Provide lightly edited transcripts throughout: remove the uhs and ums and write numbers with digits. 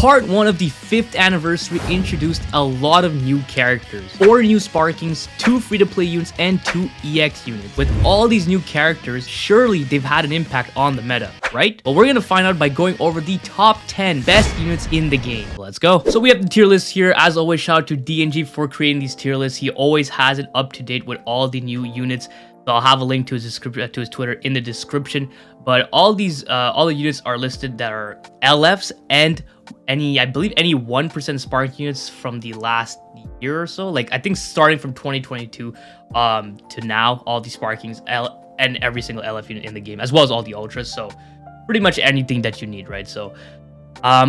Part 1 of the 5th anniversary introduced a lot of new characters, 4 new Sparkings, 2 free-to-play units, and 2 EX units. With all these new characters, surely they've had an impact on the meta, right? Well, we're gonna find out by going over the top 10 best units in the game. Let's go. So we have the tier list here. As always, shout out to DNGEE for creating these tier lists. He always has it up to date with all the new units. So I'll have a link to his description, to his Twitter in the description. But all the units are listed that are LFs and I believe any 1% spark units from the last year or so. Like I think starting from 2022 to now, all the sparkings and every single LF unit in the game, as well as all the ultras. So pretty much anything that you need, right? So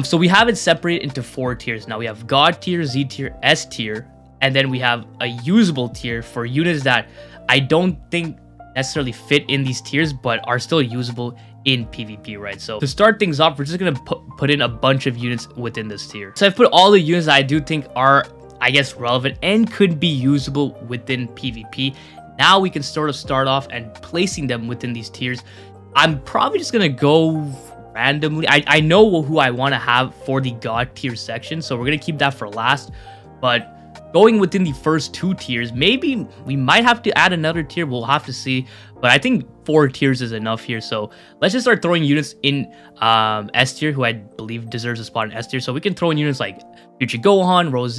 so we have it separated into 4 tiers. Now we have God tier, Z tier, S tier, and then we have a usable tier for units that I don't think necessarily fit in these tiers, but are still usable in PvP, right? So to start things off, we're just gonna put in a bunch of units within this tier. So I've put all the units that I do think are, I guess, relevant and could be usable within PvP. Now we can sort of start off and placing them within these tiers. I'm probably just gonna go randomly. I know who I want to have for the God tier section, so we're gonna keep that for last. But going within the first 2 tiers, maybe we might have to add another tier. We'll have to see. But I think 4 tiers is enough here. So let's just start throwing units in S tier, who I believe deserves a spot in S tier. So we can throw in units like Future Gohan, Rose,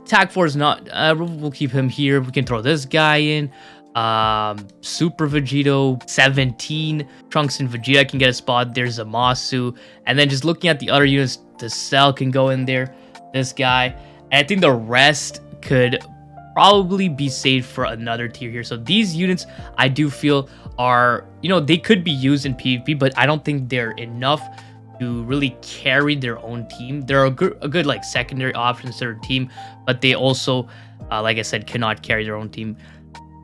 Tag Force not. We'll keep him here. We can throw this guy in. Super Vegito, 17. Trunks and Vegeta can get a spot. There's Zamasu. And then just looking at the other units, the Cell can go in there. This guy. And I think the rest could probably be saved for another tier here. So these units, I do feel are, you know, they could be used in PvP, but I don't think they're enough to really carry their own team. They're a good like secondary option to their team, but they also, like I said, cannot carry their own team.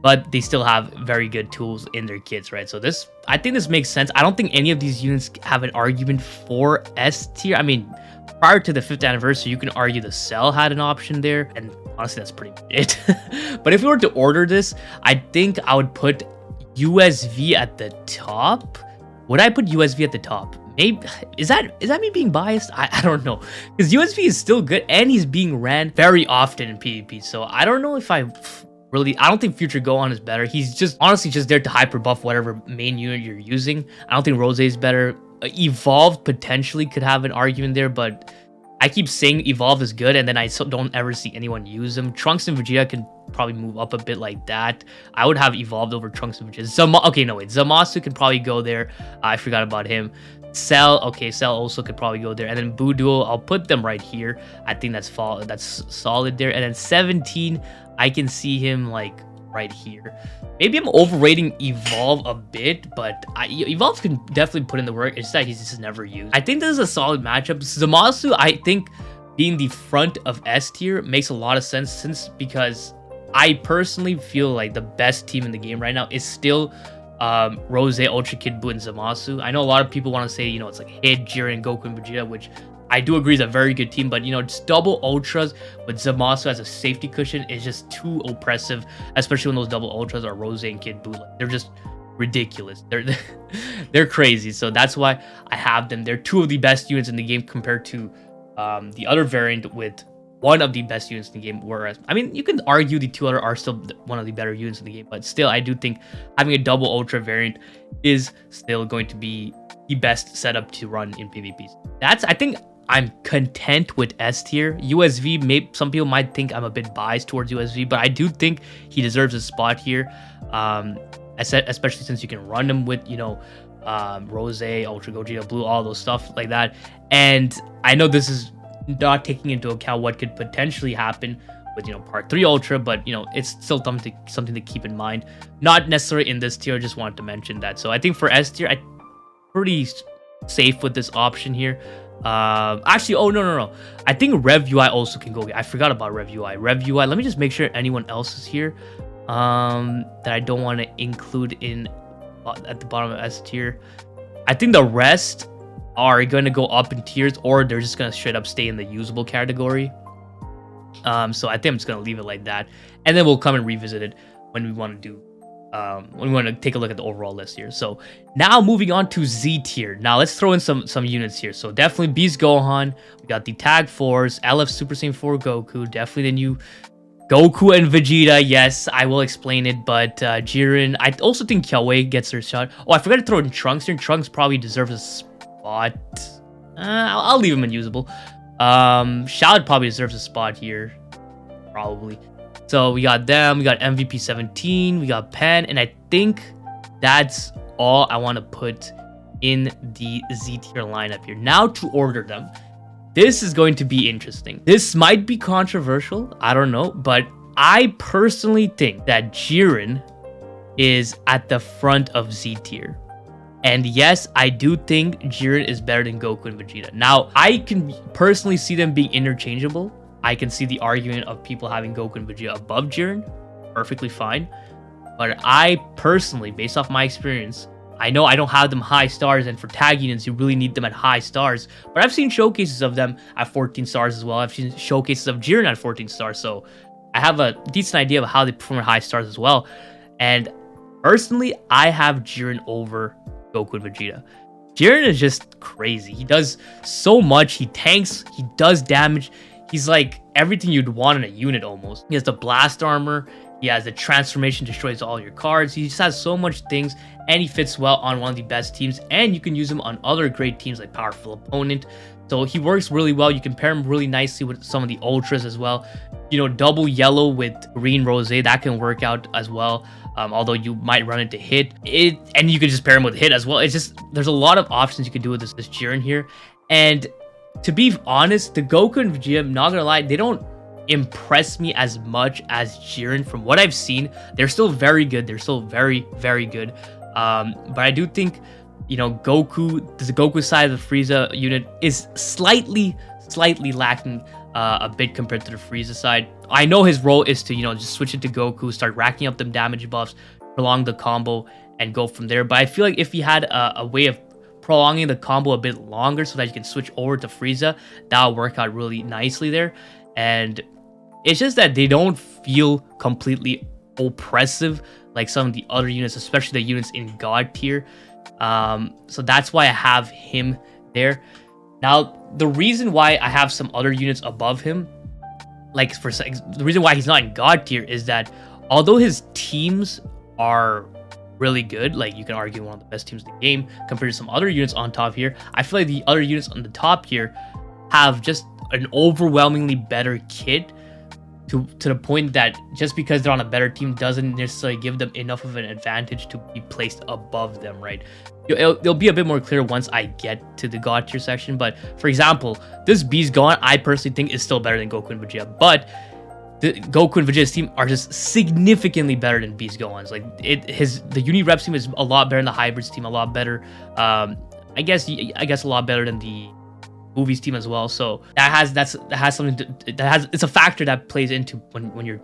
But they still have very good tools in their kits, right? So this, I think this makes sense. I don't think any of these units have an argument for S tier. I mean, prior to the 5th anniversary, you can argue the Cell had an option there, and honestly, that's pretty much it. But if we were to order this, I think I would put USV at the top. Would I put USV at the top? Maybe is that me being biased? I don't know, because USV is still good and he's being ran very often in PvP. So I don't know if I don't think Future Gohan is better. He's just honestly just there to hyper buff whatever main unit you're using. I don't think Rose is better. Evolved potentially could have an argument there, but I keep saying Evolved is good, and then I don't ever see anyone use them. Trunks and Vegeta can probably move up a bit like that. I would have Evolved over Trunks and Vegeta. Okay, no wait, Zamasu can probably go there. I forgot about him. Cell, okay, Cell also could probably go there, and then Buu Duo, I'll put them right here. I think that's solid there. And then 17, I can see him like right here. Maybe I'm overrating Evolve a bit, but Evolve can definitely put in the work. It's just that he's just never used. I think this is a solid matchup. Zamasu, I think being the front of S tier makes a lot of sense, because I personally feel like the best team in the game right now is still Rose, Ultra Kid Buu, and Zamasu. I know a lot of people want to say, you know, it's like Hit, Jiren, Goku, and Vegeta, which I do agree is a very good team, but you know, just double ultras with Zamasu as a safety cushion is just too oppressive, especially when those double ultras are Rose and Kid Buu. Like, they're just ridiculous. They're crazy. So that's why I have them. They're 2 of the best units in the game compared to the other variant with 1 of the best units in the game. Whereas, I mean, you can argue the 2 other are still one of the better units in the game, but still, I do think having a double ultra variant is still going to be the best setup to run in PvP. I think I'm content with S tier. USV, some people might think I'm a bit biased towards USV, but I do think he deserves a spot here, especially since you can run him with, you know, Rose, Ultra Gogeta Blue, all those stuff like that. And I know this is not taking into account what could potentially happen with, you know, Part 3 Ultra, but, you know, it's still something to keep in mind. Not necessarily in this tier, I just wanted to mention that. So I think for S tier, I'm pretty safe with this option here. Actually, oh no, I think Rev UI also can go. I forgot about Rev UI. Let me just make sure anyone else is here that I don't want to include in at the bottom of S tier. I think the rest are going to go up in tiers, or they're just going to straight up stay in the usable category. So I think I'm just going to leave it like that, and then we'll come and revisit it when we want to do when we want to take a look at the overall list here. So now moving on to Z tier. Now let's throw in some units here. So definitely Beast Gohan. We got the Tag Force, LF Super Saiyan 4 Goku. Definitely the new Goku and Vegeta. Yes, I will explain it. But Jiren. I also think Kyawe gets her shot. Oh, I forgot to throw in Trunks here. Trunks probably deserves a spot. I'll leave him unusable. Shao probably deserves a spot here. Probably. So we got them, we got MVP 17, we got Pan, and I think that's all I want to put in the Z tier lineup here. Now to order them. This is going to be interesting. This might be controversial, I don't know, but I personally think that Jiren is at the front of Z tier. And yes, I do think Jiren is better than Goku and Vegeta. Now, I can personally see them being interchangeable. I can see the argument of people having Goku and Vegeta above Jiren. Perfectly fine. But I personally, based off my experience, I know I don't have them high stars, and for tag units, you really need them at high stars. But I've seen showcases of them at 14 stars as well. I've seen showcases of Jiren at 14 stars. So I have a decent idea of how they perform at high stars as well. And personally, I have Jiren over Goku and Vegeta. Jiren is just crazy. He does so much. He tanks. He does damage. He's like everything you'd want in a unit almost. He has the blast armor. He has the transformation, destroys all your cards. He just has so much things, and he fits well on one of the best teams. And you can use him on other great teams like Powerful Opponent. So he works really well. You can pair him really nicely with some of the ultras as well. You know, double yellow with green rose, that can work out as well. Although you might run into hit it, and you can just pair him with hit as well. It's just there's a lot of options you can do with this Jiren here. And to be honest, the Goku and Vegeta, I'm not gonna lie, they don't impress me as much as Jiren. From what I've seen, they're still very good. They're still very, very good. But I do think, you know, the Goku side of the Frieza unit is slightly lacking a bit compared to the Frieza side. I know his role is to, you know, just switch it to Goku, start racking up them damage buffs, prolong the combo, and go from there. But I feel like if he had a way of prolonging the combo a bit longer so that you can switch over to Frieza, that'll work out really nicely there. And it's just that they don't feel completely oppressive like some of the other units, especially the units in God tier. So that's why I have him there. Now, the reason why I have some other units above him, like the reason why he's not in God tier is that although his teams are really good, like you can argue one of the best teams in the game compared to some other units on top here, I feel like the other units on the top here have just an overwhelmingly better kit to the point that just because they're on a better team doesn't necessarily give them enough of an advantage to be placed above them, right? It'll be a bit more clear once I get to the God tier section. But for example, this Beast Gohan, I personally think is still better than Goku and Vegeta, but the Goku and Vegeta's team are just significantly better than Beast Gohan's. Like the Uni-Reps team is a lot better than the Hybrids team, a lot better. I guess a lot better than the Movies team as well. So it's a factor that plays into when you're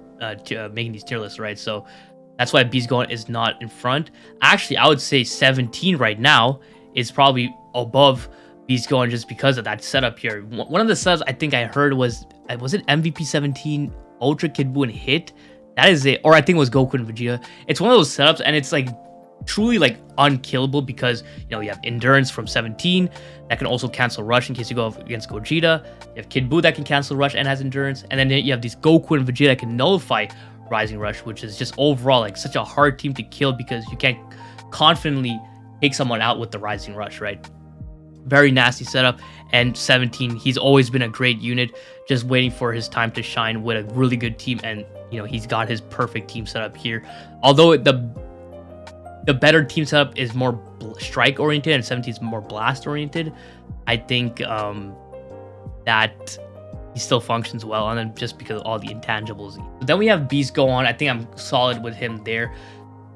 making these tier lists, right? So that's why Beast Gohan is not in front. Actually, I would say 17 right now is probably above Beast Gohan just because of that setup here. One of the subs I think I heard was it MVP 17 Ultra Kid Buu and Hit? That is it. Or I think it was Goku and Vegeta. It's one of those setups, and it's like truly like unkillable because, you know, you have Endurance from 17 that can also cancel Rush in case you go against Gogeta. You have Kid Buu that can cancel Rush and has Endurance. And then you have these Goku and Vegeta that can nullify Rising Rush, which is just overall like such a hard team to kill because you can't confidently take someone out with the Rising Rush, right? Very nasty setup. And 17, he's always been a great unit, just waiting for his time to shine with a really good team. And, you know, he's got his perfect team setup here. Although the better team setup is more strike oriented and 17 is more blast oriented, I think that he still functions well on him just because of all the intangibles. Then we have Beast Gohan. I think I'm solid with him there.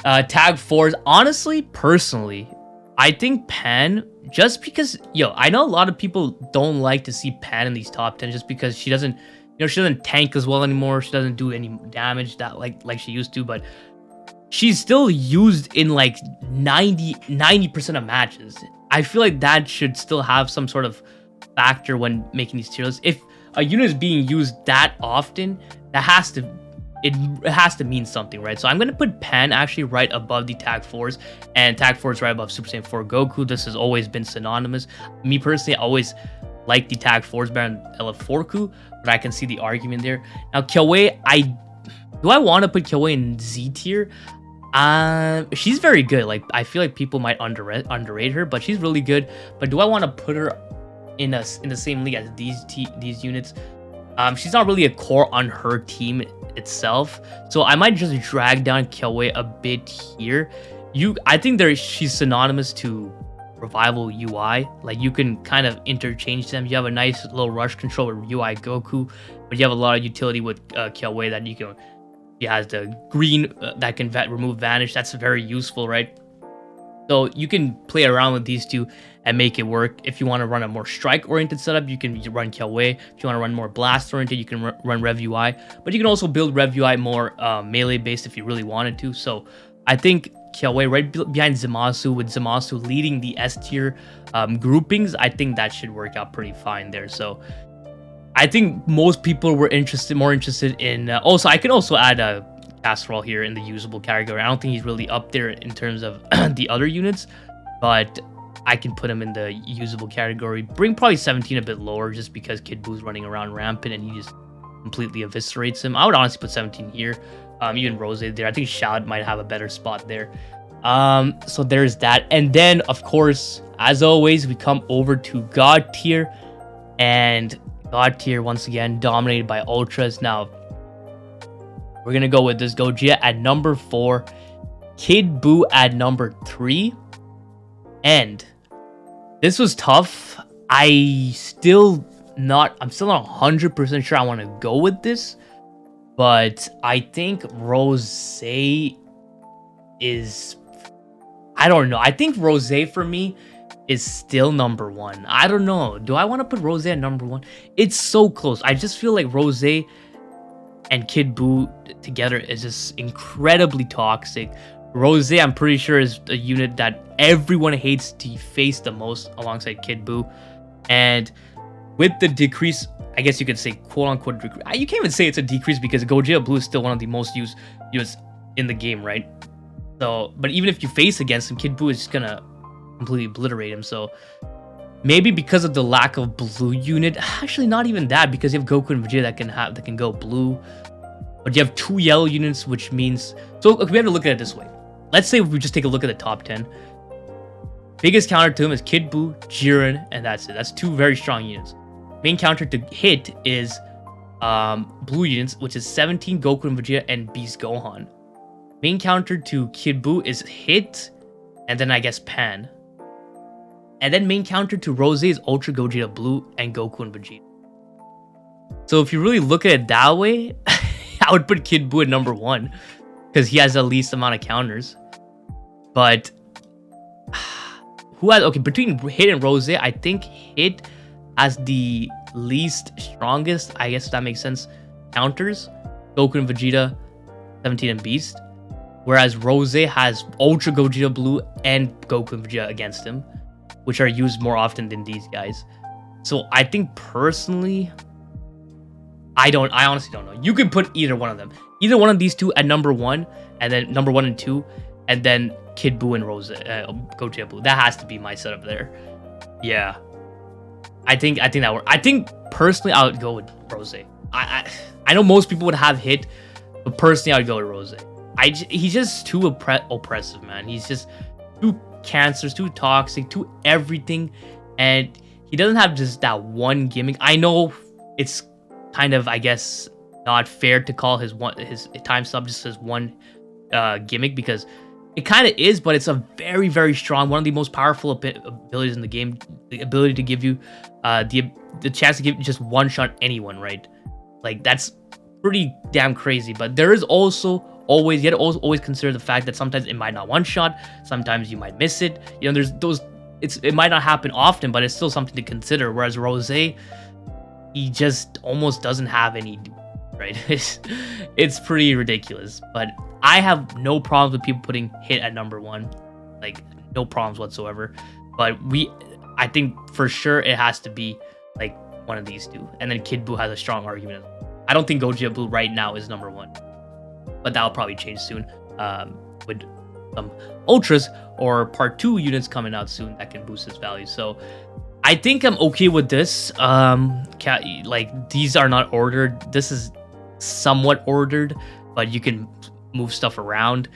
Tag Force, honestly, personally, I think Pan, just because, I know a lot of people don't like to see Pan in these top 10 just because she doesn't tank as well anymore. She doesn't do any damage that like she used to, but she's still used in like 90% of matches. I feel like that should still have some sort of factor when making these tier lists. If a unit is being used that often, that has to it has to mean something, right? So I'm gonna put Pan actually right above the Tag 4s, and Tag 4 is right above Super Saiyan 4 Goku. This has always been synonymous. Me personally, I always like the Tag 4s better than LF4Ku, but I can see the argument there. Now Kyoei, do I want to put Kyoei in Z tier? She's very good. Like, I feel like people might underrate her, but she's really good. But do I want to put her in the same league as these units? She's not really a core on her team itself, so I might just drag down Kyoei a bit here. I think she's synonymous to Revival UI. Like, you can kind of interchange them. You have a nice little rush control with UI Goku, but you have a lot of utility with Kyoei that you can. She has the green that can remove vanish. That's very useful, right? So you can play around with these two and make it work. If you want to run a more strike-oriented setup, you can run Kyoei. If you want to run more blast-oriented, you can run Rev UI. But you can also build Rev UI more melee-based if you really wanted to. So I think Kyoei right behind Zamasu, with Zamasu leading the S-tier groupings, I think that should work out pretty fine there. So I think most people were more interested in... also, I can also add a Casserole here in the usable category. I don't think he's really up there in terms of the other units, but I can put him in the usable category. Bring probably 17 a bit lower just because Kid Buu's running around rampant and he just completely eviscerates him. I would honestly put 17 here. Even Rose there. I think Shad might have a better spot there. So there's that. And then, of course, as always, we come over to God tier. And God tier, once again, dominated by Ultras. Now, we're going to go with this Gogeta at number 4. Kid Buu at number 3. And this was tough. I'm still not 100% sure I want to go with this. But I think Rose is... I don't know. I think Rose for me is still number 1. I don't know. Do I want to put Rose at number 1? It's so close. I just feel like Rose and Kid Buu together is just incredibly toxic. Rose, I'm pretty sure, is a unit that everyone hates to face the most alongside Kid Buu. And with the decrease, I guess you could say quote-unquote decrease. You can't even say it's a decrease because Gogeta Blue is still one of the most used units in the game, right? So, but even if you face against him, Kid Buu is just gonna completely obliterate him. So maybe because of the lack of blue unit, actually not even that, because you have Goku and Vegeta that can go blue, but you have 2 yellow units, which means okay, we have to look at it this way. Let's say we just take a look at the top 10. Biggest counter to him is Kid Buu, Jiren, and that's it. That's 2 very strong units. Main counter to hit is blue units, which is 17 Goku and Vegeta and Beast Gohan. Main counter to Kid Buu is hit, and then I guess Pan. And then main counter to Rose is Ultra Gogeta Blue and Goku and Vegeta. So if you really look at it that way, I would put Kid Buu at number 1 because he has the least amount of counters. But between Hit and Rose, I think Hit has the least strongest, I guess if that makes sense, counters. Goku and Vegeta, 17 and Beast. Whereas Rose has Ultra Gogeta Blue and Goku and Vegeta against him, which are used more often than these guys. So I think personally, I honestly don't know. You could put either one of them. Either one of these two at number 1, and then number 1 and 2, and then Kid Buu and Rose, Gogeta Blue. That has to be my setup there. Yeah. I think that works. I think personally I would go with Rose. I know most people would have Hit, but personally I would go with Rose. He's just too oppressive, man. He's just too cancerous, too toxic, too everything, and he doesn't have just that one gimmick. I know it's kind of, I guess, not fair to call his time stop just as one gimmick, because it kind of is, but it's a very, very strong, one of the most powerful abilities in the game. The ability to give you the chance to give just one shot anyone, right? Like, that's pretty damn crazy. But there is also you gotta always consider the fact that sometimes it might not one shot, sometimes you might miss it. You know, there's those. It might not happen often, but it's still something to consider. Whereas Rose, he just almost doesn't have any, right? It's pretty ridiculous. But I have no problems with people putting Hit at number 1, like no problems whatsoever. But I think for sure it has to be like one of these two, and then Kid Buu has a strong argument. I don't think Gogeta Blue right now is number 1. but that'll probably change soon with some ultras or part 2 units coming out soon that can boost his value. So I think I'm okay with this. Like, these are not ordered. This is somewhat ordered, but you can move stuff around.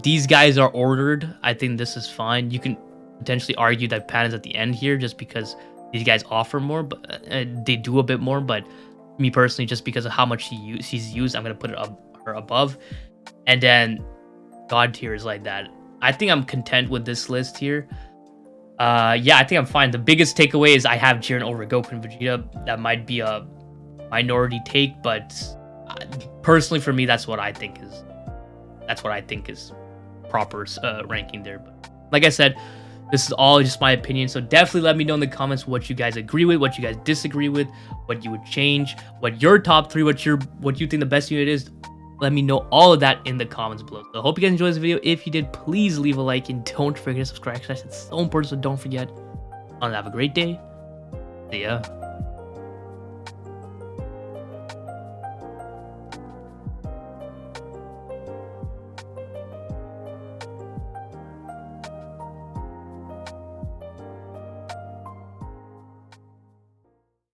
These guys are ordered. I think this is fine. You can potentially argue that Pan is at the end here just because these guys offer more, but they do a bit more. But me personally, just because of how much he's used, I'm gonna put it above. And then God tier is like that. I think I'm content with this list here. Yeah, I think I'm fine. The biggest takeaway is I have Jiren over Goku and Vegeta. That might be a minority take, but personally for me, that's what I think is proper ranking there. But like I said, this is all just my opinion. So definitely let me know in the comments what you guys agree with, what you guys disagree with, what you would change, what your top 3, what you think the best unit is. Let me know all of that in the comments below. So I hope you guys enjoyed this video. If you did, please leave a like and don't forget to subscribe. It's so important, so don't forget. Have a great day. See ya.